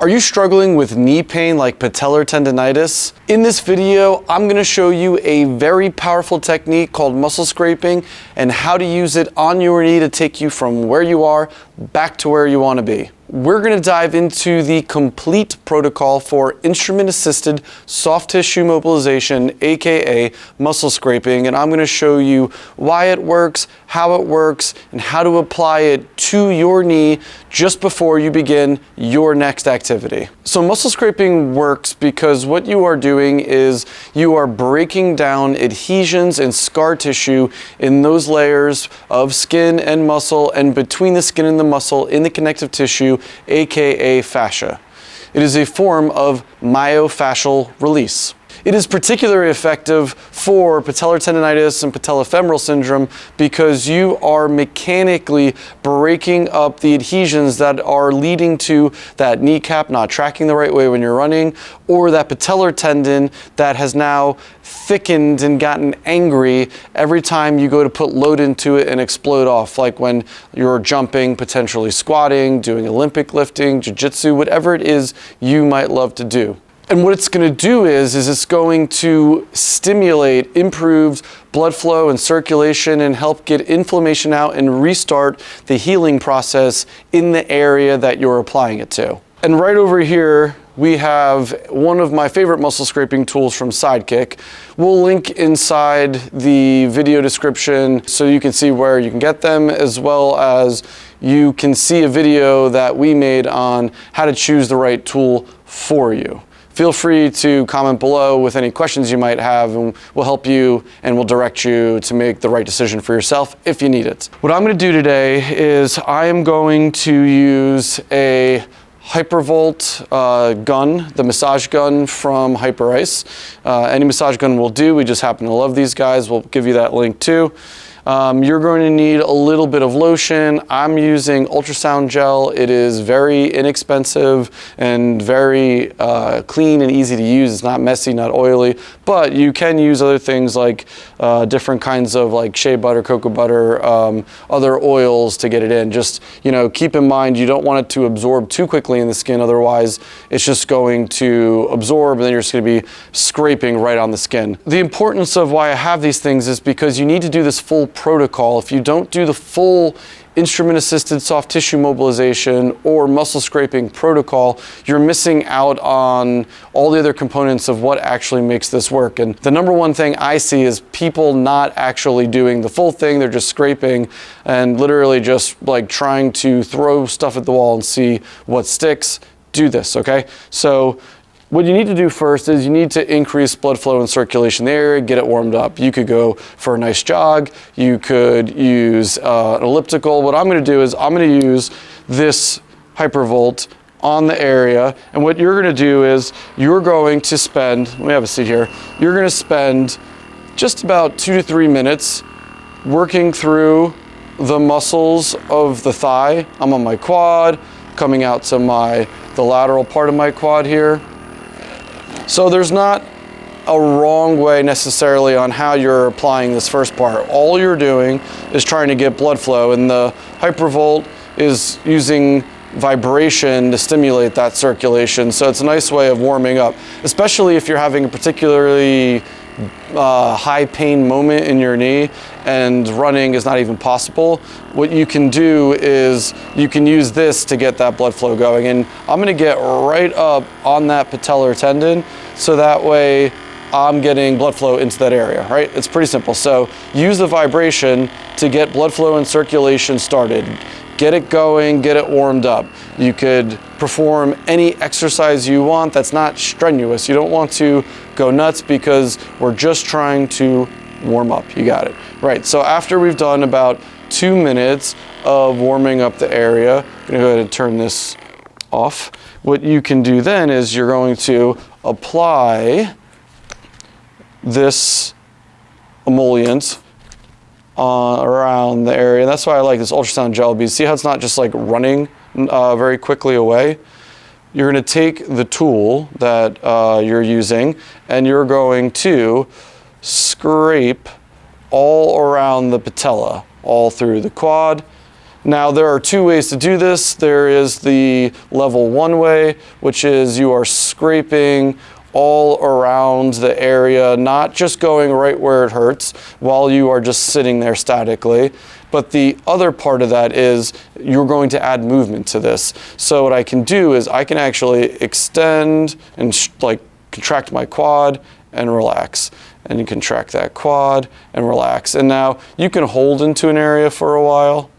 Are you struggling with knee pain like patellar tendinitis? In this video, I'm going to show you a very powerful technique called muscle scraping and how to use it on your knee to take you from where you are back to where you want to be. We're going to dive into the complete protocol for instrument-assisted soft tissue mobilization, aka muscle scraping, and I'm going to show you why it works, how it works, and how to apply it to your knee just before you begin your next activity. So muscle scraping works because what you are doing is you are breaking down adhesions and scar tissue in those layers of skin and muscle and between the skin and the muscle in the connective tissue, aka fascia. It is a form of myofascial release. It is particularly effective for patellar tendinitis and patellofemoral syndrome because you are mechanically breaking up the adhesions that are leading to that kneecap not tracking the right way when you're running, or that patellar tendon that has now thickened and gotten angry every time you go to put load into it and explode off, like when you're jumping, potentially squatting, doing Olympic lifting, jiu-jitsu, whatever it is you might love to do. And what it's going to do is it's going to stimulate improved blood flow and circulation and help get inflammation out and restart the healing process in the area that you're applying it to. And right over here, we have one of my favorite muscle scraping tools from Sidekick. We'll link inside the video description so you can see where you can get them, as well as you can see a video that we made on how to choose the right tool for you. Feel free to comment below with any questions you might have, and we'll help you and we'll direct you to make the right decision for yourself if you need it. What I'm going to do today is I am going to use a Hypervolt gun, the massage gun from Hyperice. Any massage gun will do. We just happen to love these guys. We'll give you that link too. You're going to need a little bit of lotion. I'm using ultrasound gel. It is very inexpensive and very clean and easy to use. It's not messy, not oily, but you can use other things like different kinds of like shea butter, cocoa butter, other oils to get it in. Just, you know, keep in mind you don't want it to absorb too quickly in the skin. Otherwise, it's just going to absorb and then you're just going to be scraping right on the skin. The importance of why I have these things is because you need to do this full protocol. If you don't do the full instrument-assisted soft tissue mobilization or muscle scraping protocol, you're missing out on all the other components of what actually makes this work. And the number one thing I see is people not actually doing the full thing. They're just scraping and literally just like trying to throw stuff at the wall and see what sticks. Do this, okay? So what you need to do first is you need to increase blood flow and circulation in the area, get it warmed up. You could go for a nice jog. You could use an elliptical. What I'm going to do is I'm going to use this Hypervolt on the area. And what you're going to do is you're going to spend, let me have a seat here. You're going to spend just about 2 to 3 minutes working through the muscles of the thigh. I'm on my quad, coming out to the lateral part of my quad here. So there's not a wrong way necessarily on how you're applying this first part. All you're doing is trying to get blood flow, and the Hypervolt is using vibration to stimulate that circulation. So it's a nice way of warming up, especially if you're having a particularly high pain moment in your knee and running is not even possible. What you can do is you can use this to get that blood flow going, and I'm going to get right up on that patellar tendon so that way I'm getting blood flow into that area, right? It's pretty simple. So use the vibration to get blood flow and circulation started. Get it going, get it warmed up. You could perform any exercise you want that's not strenuous. You don't want to go nuts because we're just trying to warm up. You got it. Right, so after we've done about 2 minutes of warming up the area, I'm gonna go ahead and turn this off. What you can do then is you're going to apply this emollient around the area. That's why I like this ultrasound gel, because see how it's not just like running very quickly away? You're going to take the tool that you're using and you're going to scrape all around the patella, all through the quad, Now there are two ways to do this. There is the level 1 way, which is you are scraping all around the area, not just going right where it hurts while you are just sitting there statically. But the other part of that is you're going to add movement to this. So what I can do is I can actually extend and like contract my quad and relax. And you contract that quad and relax. And now you can hold into an area for a while,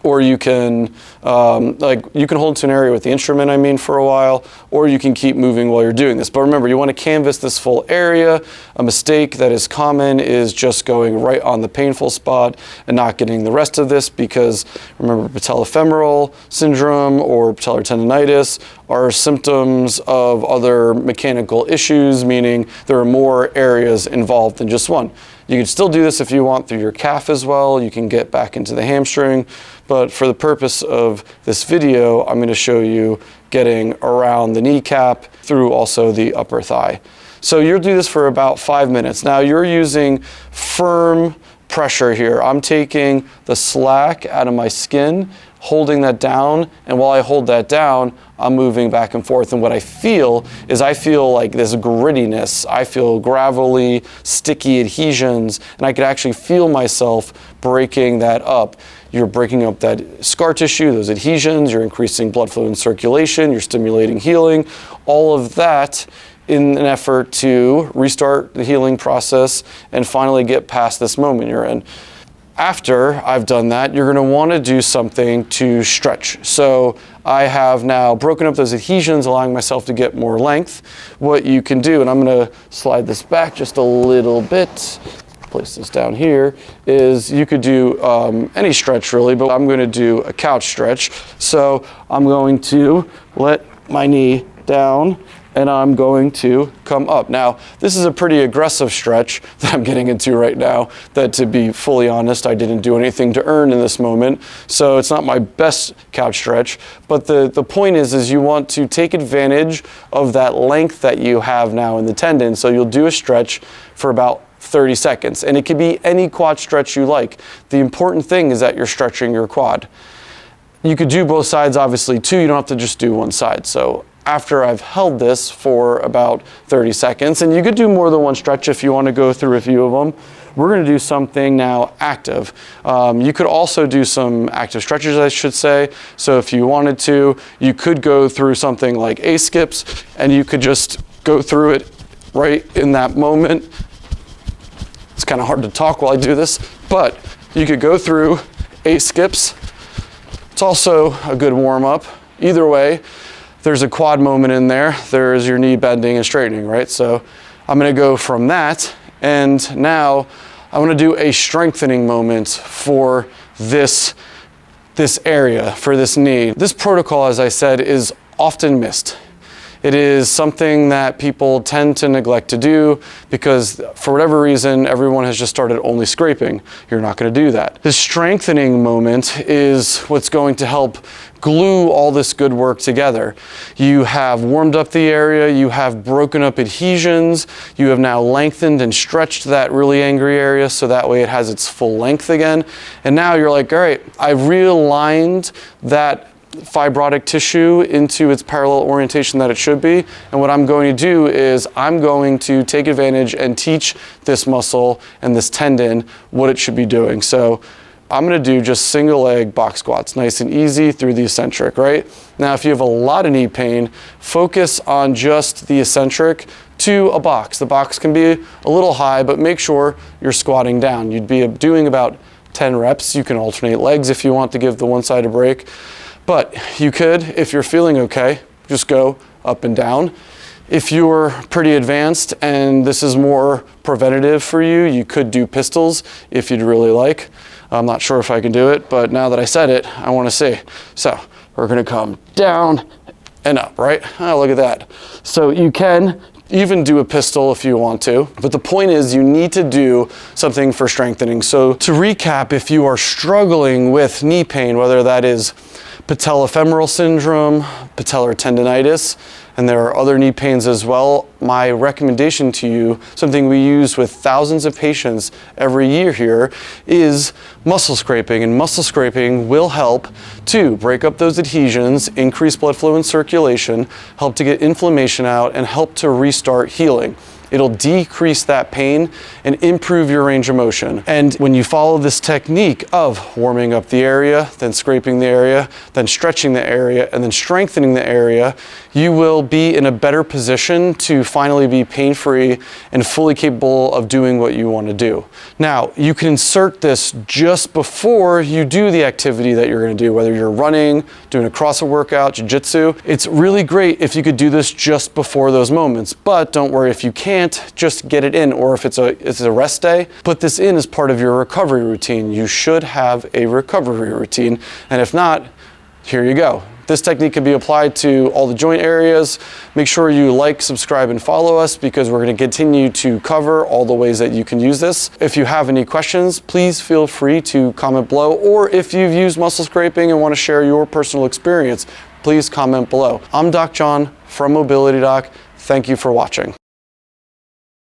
or you can you can hold into an area with the instrument, I mean, for a while, or you can keep moving while you're doing this. But remember, you want to canvas this full area. A mistake that is common is just going right on the painful spot and not getting the rest of this, because remember, patellofemoral syndrome or patellar tendinitis are symptoms of other mechanical issues, meaning there are more areas involved than just one. You can still do this if you want through your calf as well. You can get back into the hamstring. But for the purpose of this video, I'm going to show you getting around the kneecap through also the upper thigh. So you'll do this for about 5 minutes. Now you're using firm pressure here. I'm taking the slack out of my skin, holding that down, and while I hold that down, I'm moving back and forth. And what I feel is I feel like this grittiness. I feel gravelly, sticky adhesions, and I could actually feel myself breaking that up. You're breaking up that scar tissue, those adhesions, you're increasing blood flow and circulation, you're stimulating healing, all of that in an effort to restart the healing process and finally get past this moment you're in. After I've done that, you're going to want to do something to stretch. So I have now broken up those adhesions, allowing myself to get more length. What you can do, and I'm going to slide this back just a little bit, place this down here, is you could do any stretch really, but I'm going to do a couch stretch. So I'm going to let my knee down and I'm going to come up. Now, this is a pretty aggressive stretch that I'm getting into right now, that, to be fully honest, I didn't do anything to earn in this moment, so it's not my best couch stretch. But the point is you want to take advantage of that length that you have now in the tendon. So you'll do a stretch for about 30 seconds, and it could be any quad stretch you like. The important thing is that you're stretching your quad. You could do both sides, obviously, too. You don't have to just do one side. So after I've held this for about 30 seconds, and you could do more than one stretch if you want to go through a few of them, we're going to do something now active. You could also do some active stretches, I should say. So if you wanted to, you could go through something like A-skips, and you could just go through it right in that moment. It's kind of hard to talk while I do this, but you could go through A-skips. It's also a good warm-up. Either way, there's a quad moment in there. There's your knee bending and straightening, right? So I'm going to go from that, and now I want to do a strengthening moment for this area, for this knee. This protocol, as I said, is often missed. It is something that people tend to neglect to do because, for whatever reason, everyone has just started only scraping. You're not going to do that. The strengthening moment is what's going to help glue all this good work together. You have warmed up the area, you have broken up adhesions, you have now lengthened and stretched that really angry area so that way it has its full length again. And now you're like, all right, I've realigned that fibrotic tissue into its parallel orientation that it should be. And what I'm going to do is I'm going to take advantage and teach this muscle and this tendon what it should be doing. So I'm going to do just single leg box squats, nice and easy through the eccentric, right? Now, if you have a lot of knee pain, focus on just the eccentric to a box. The box can be a little high, but make sure you're squatting down. You'd be doing about 10 reps. You can alternate legs if you want to give the one side a break. But you could, if you're feeling okay, just go up and down. If you're pretty advanced and this is more preventative for you, you could do pistols if you'd really like. I'm not sure if I can do it, but now that I said it, I want to see. So we're going to come down and up, right? Oh, look at that. So you can even do a pistol if you want to, but the point is you need to do something for strengthening. So to recap, if you are struggling with knee pain, whether that is patellofemoral syndrome, patellar tendinitis, and there are other knee pains as well. My recommendation to you, something we use with thousands of patients every year here, is muscle scraping. And muscle scraping will help to break up those adhesions, increase blood flow and circulation, help to get inflammation out, and help to restart healing. It'll decrease that pain and improve your range of motion. And when you follow this technique of warming up the area, then scraping the area, then stretching the area, and then strengthening the area, you will be in a better position to finally be pain-free and fully capable of doing what you want to do. Now, you can insert this just before you do the activity that you're going to do, whether you're running, doing a CrossFit workout, jiu-jitsu. It's really great if you could do this just before those moments, but don't worry if you can't, just get it in, or if it's a rest day, put this in as part of your recovery routine. You should have a recovery routine, and if not, here you go. This technique can be applied to all the joint areas. Make sure you like, subscribe, and follow us because we're going to continue to cover all the ways that you can use this. If you have any questions, please feel free to comment below, or if you've used muscle scraping and want to share your personal experience, please comment below. I'm Doc John from Mobility Doc. Thank you for watching.